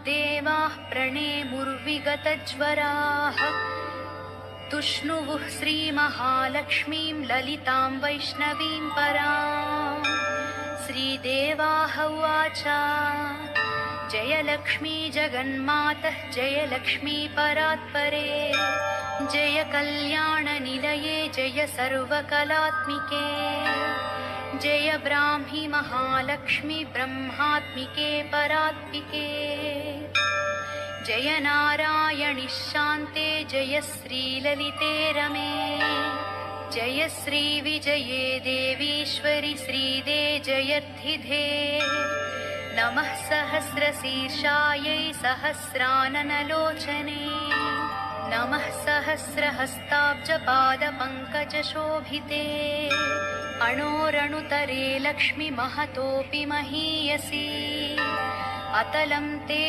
देवाः प्रणेमुर्विगतज्वराः तुष्णुवुः श्रीमहालक्ष्मीं ललितां वैष्णवीं पराम्। श्रीदेवाः उवाच जय लक्ष्मी जगन्मातः जय लक्ष्मी परात्परे जय कल्याणनिलये जय सर्वकलात्मिके जय ब्राह्मी महालक्ष्मी ब्रह्मात्मिके परात्मिके जय नारायणि शान्ते जय श्रीललिते रमे जय श्रीविजये देवीश्वरि श्रीदे जयर्थिधे नमः सहस्रशीर्षायै सहस्राननलोचने नमः सहस्रहस्ताब्जपादपङ्कजशोभिते अणोरणुतरे लक्ष्मी महतोऽपि महीयसी अतलं ते